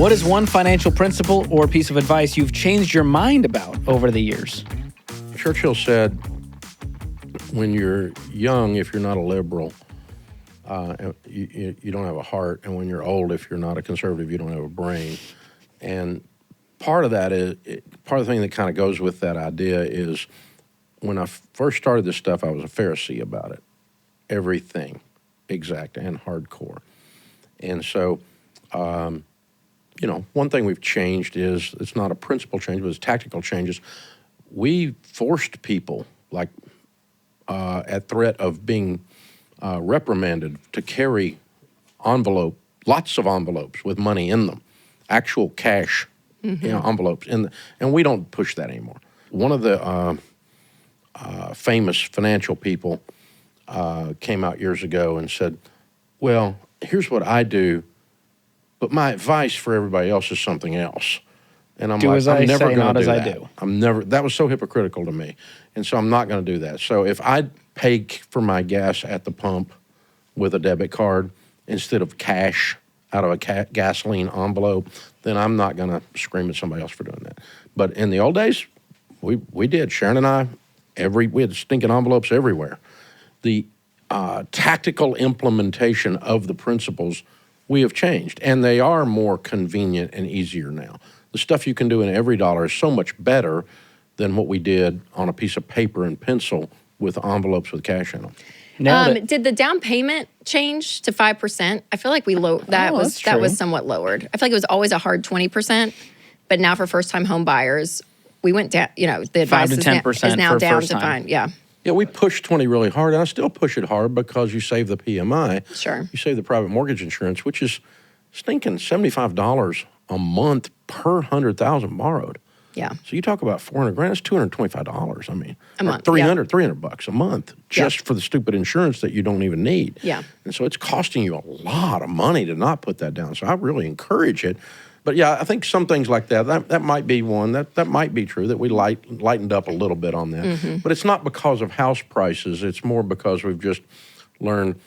What is one financial principle or piece of advice you've changed your mind about over the years? Churchill said, when you're young, if you're not a liberal, you don't have a heart. And when you're old, if you're not a conservative, you don't have a brain. And part of that is, part of the thing that kind of goes with that idea is when I first started this stuff, I was a Pharisee about it. Everything, exact and hardcore. And so, one thing we've changed is, it's not a principle change, but it's tactical changes. We forced people, like at threat of being reprimanded, to carry lots of envelopes with money in them, actual cash envelopes. And we don't push that anymore. One of the famous financial people came out years ago and said, well, here's what I do, but my advice for everybody else is something else. And I'm never going to do that. That was so hypocritical to me. And so I'm not going to do that. So if I pay for my gas at the pump with a debit card instead of cash out of a gasoline envelope, then I'm not going to scream at somebody else for doing that. But in the old days, we did. Sharon and I, we had stinking envelopes everywhere. The tactical implementation of the principles we have changed, and they are more convenient and easier now. The stuff you can do in every dollar is so much better than what we did on a piece of paper and pencil with envelopes with cash in them. Did the down payment change to 5%? I feel like that was somewhat lowered. I feel like it was always a hard 20%, but now for first-time home buyers, we went down. The advice 5 to 10% is now for down first to time. 5. Yeah. Yeah, we pushed 20 really hard, and I still push it hard because you save the PMI. Sure. You save the private mortgage insurance, which is stinking $75 a month per 100,000 borrowed. Yeah. So you talk about $400,000, that's $225. I mean, a month. $300 a month just for the stupid insurance that you don't even need. Yeah. And so it's costing you a lot of money to not put that down. So I really encourage it. But yeah, I think some things like that might be one. That might be true, that we lightened up a little bit on that. Mm-hmm. But it's not because of house prices. It's more because we've just learned,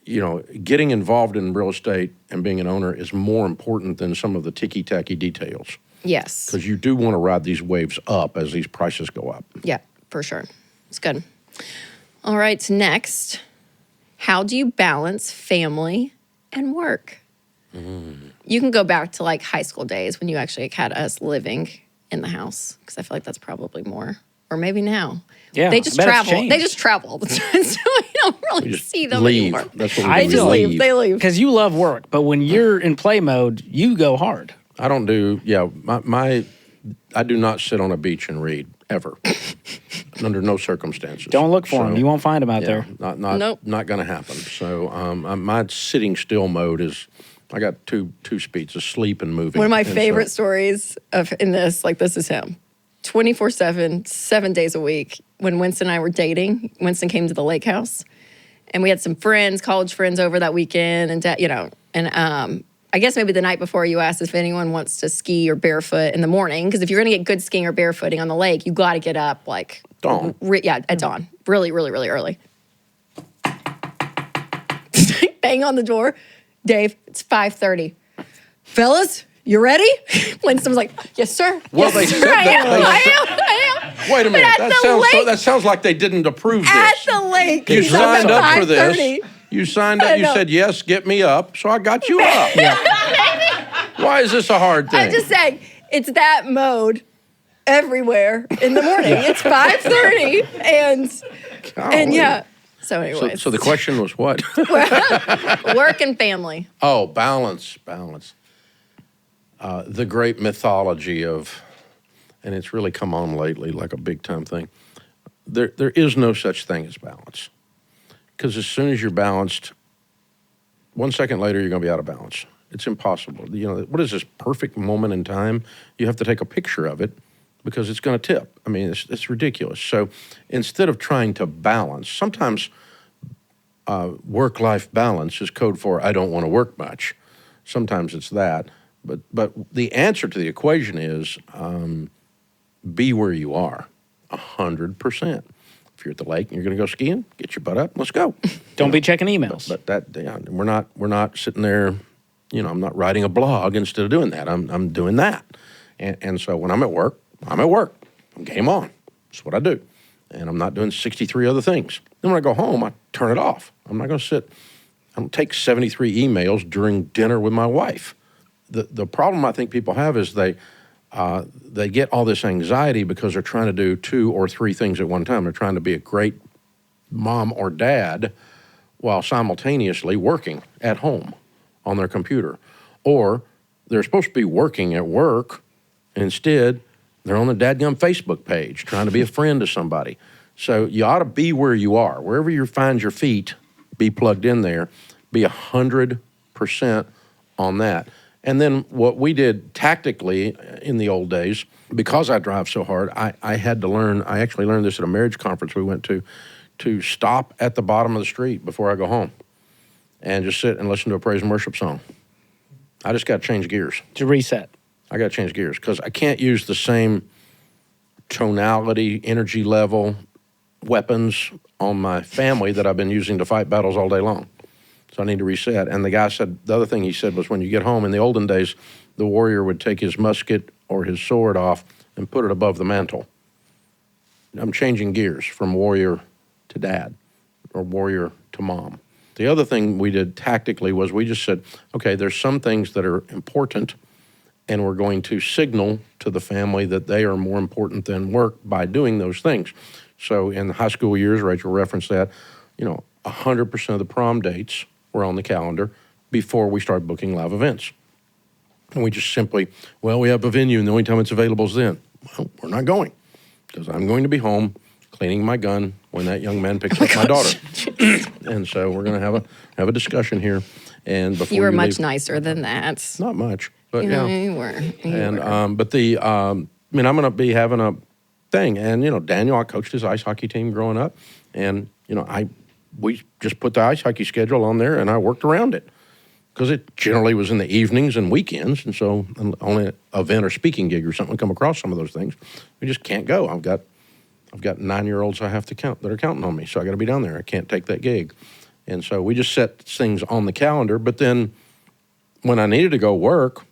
getting involved in real estate and being an owner is more important than some of the ticky-tacky details. Yes. Because you do want to ride these waves up as these prices go up. Yeah, for sure. It's good. All right, next, how do you balance family and work? You can go back to high school days when you actually had us living in the house, because I feel like that's probably more, or maybe now. Yeah, they just travel. They just travel all the time, so we don't really see them anymore. That's what we do. They just leave. They leave because you love work, but when you're in play mode, you go hard. I don't do. Yeah, I do not sit on a beach and read ever, under no circumstances. Don't look for them. You won't find them out there. Not going to happen. So my sitting still mode is. I got two speeds of sleep and moving. One of my favorite stories in this, this is him. 24/7, 7 days a week. When Winston and I were dating, Winston came to the lake house, and we had some friends, college friends, over that weekend, and I guess maybe the night before you asked if anyone wants to ski or barefoot in the morning, because if you're going to get good skiing or barefooting on the lake, you got to get up dawn. At dawn, really, really, really early. Bang on the door. Dave, it's 5:30. Fellas, you ready? Winston was like, yes, sir. Well, yes, they sir. said I am. Wait a minute. That sounds like they didn't approve this. At the lake. You signed up for this. You signed up. You said, yes, get me up. So I got you up. Yeah. Why is this a hard thing? I'm just saying, it's that mode everywhere in the morning. It's 5:30. And yeah. So anyways. So the question was what? Work and family. Oh, balance. The great mythology of, and it's really come on lately like a big time thing. There is no such thing as balance. Because as soon as you're balanced, 1 second later you're going to be out of balance. It's impossible. What is this perfect moment in time? You have to take a picture of it because it's going to tip. I mean, it's ridiculous. So instead of trying to balance, sometimes work-life balance is code for I don't want to work much. Sometimes it's that. But the answer to the equation is be where you are, 100%. If you're at the lake and you're going to go skiing, get your butt up, let's go. Don't be checking emails. But we're not sitting there I'm not writing a blog instead of doing that. I'm doing that. And so when I'm at work, I'm at work. I'm game on. That's what I do. And I'm not doing 63 other things. Then when I go home, I turn it off. I'm not going to sit. I don't take 73 emails during dinner with my wife. The problem I think people have is they get all this anxiety because they're trying to do 2 or 3 things at one time. They're trying to be a great mom or dad while simultaneously working at home on their computer. Or they're supposed to be working at work. Instead, they're on the dadgum Facebook page trying to be a friend to somebody. So you ought to be where you are. Wherever you find your feet, be plugged in there. Be 100% on that. And then what we did tactically in the old days, because I drive so hard, I had to learn, I actually learned this at a marriage conference we went to stop at the bottom of the street before I go home and just sit and listen to a praise and worship song. I just got to change gears. To reset. I got to change gears because I can't use the same tonality, energy level, weapons on my family that I've been using to fight battles all day long. So I need to reset. And the guy said, the other thing he said was when you get home, in the olden days, the warrior would take his musket or his sword off and put it above the mantle. I'm changing gears from warrior to dad or warrior to mom. The other thing we did tactically was we just said, okay, there's some things that are important, and we're going to signal to the family that they are more important than work by doing those things. So in the high school years, Rachel referenced that, 100% of the prom dates were on the calendar before we started booking live events. And we just simply, we have a venue and the only time it's available is then. Well, we're not going because I'm going to be home cleaning my gun when that young man picks up my daughter. And so we're going to have a discussion here. And before You were much leave, nicer than that. not much, but You were. but I'm going to be having a thing. And, Daniel, I coached his ice hockey team growing up. And, we just put the ice hockey schedule on there and I worked around it because it generally was in the evenings and weekends. And so only an event or speaking gig or something come across some of those things. We just can't go. I've got 9-year-olds I have to count that are counting on me. So I got to be down there. I can't take that gig. And so we just set things on the calendar. But then when I needed to go work,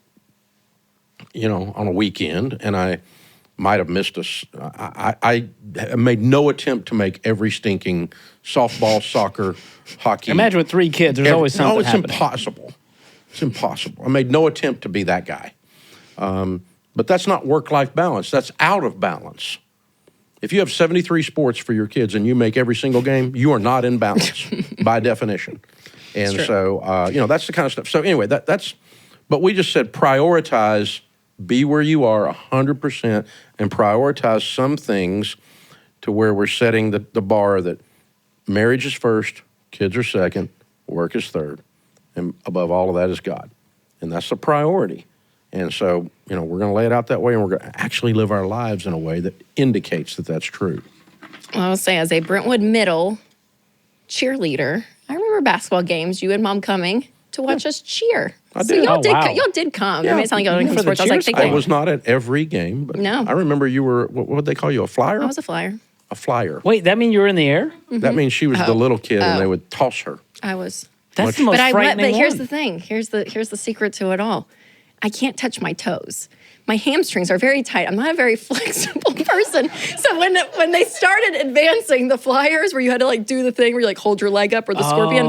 on a weekend, and I might have missed us. I made no attempt to make every stinking softball, soccer, hockey. Imagine with 3 kids, there's always something happening. Impossible. It's impossible. I made no attempt to be that guy. But that's not work-life balance. That's out of balance. If you have 73 sports for your kids and you make every single game, you are not in balance by definition. And so, that's the kind of stuff. So anyway, but we just said prioritize, be where you are 100%, and prioritize some things to where we're setting the bar that marriage is first, kids are second, work is third, and above all of that is God. And that's a priority. And so, we're going to lay it out that way, and we're going to actually live our lives in a way that indicates that that's true. Well, I'll say, as a Brentwood Middle cheerleader, I remember basketball games, you and Mom coming to watch us cheer. I did. So y'all wow. y'all did come. Yeah. I mean, it sounded like y'all didn't come For to the sports. I was like cheer thinking. I was not at every game, but No. I remember you were, what would they call you, a flyer? I was a flyer. A flyer. Wait, that mean you were in the air? That means she was the little kid, and they would toss her. I was. That's the most frightening But here's one. the thing. Here's the secret to it all. I can't touch my toes. My hamstrings are very tight. I'm not a very flexible person. So when they started advancing the flyers where you had to do the thing where you hold your leg up or the scorpion,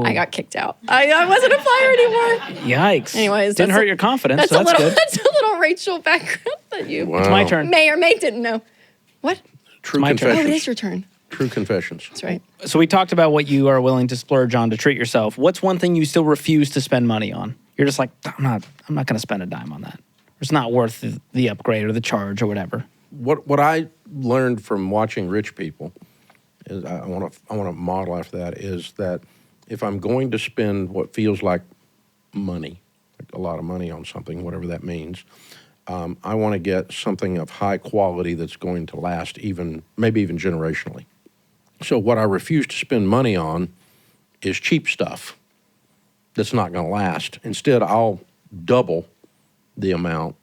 I got kicked out. I wasn't a flyer anymore. Yikes. Anyways, Didn't hurt your confidence, so that's good. That's a little Rachel background that you Wow. It's my turn. may or may didn't know. What? True my turn. Oh, confessions. it is your turn. True confessions. That's right. So we talked about what you are willing to splurge on to treat yourself. What's one thing you still refuse to spend money on? You're just like, I'm not going to spend a dime on that. It's not worth the upgrade or the charge or whatever. What I learned from watching rich people is I want to model after that is that if I'm going to spend what feels like money, like a lot of money on something, whatever that means, I want to get something of high quality that's going to last maybe even generationally. So what I refuse to spend money on is cheap stuff that's not going to last. Instead, I'll double the amount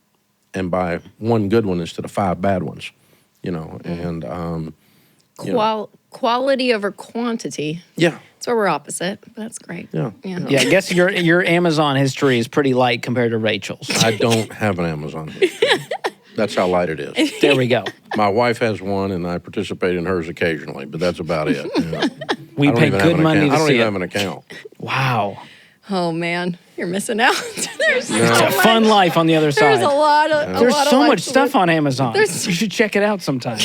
and buy one good one instead of 5 bad ones, and Quality over quantity. yeah. So we're opposite. But that's great. Yeah. Yeah, I guess your Amazon history is pretty light compared to Rachel's. I don't have an Amazon history. That's how light it is. There we go. My wife has one, and I participate in hers occasionally, but that's about it. We I don't pay even have good an money account. to I don't see even it. have an account. Wow. Oh man, you're missing out. There's so It's a much. fun life on the other side. There's a lot of. There's a lot so of much life to stuff look- on Amazon. There's- You should check it out sometime.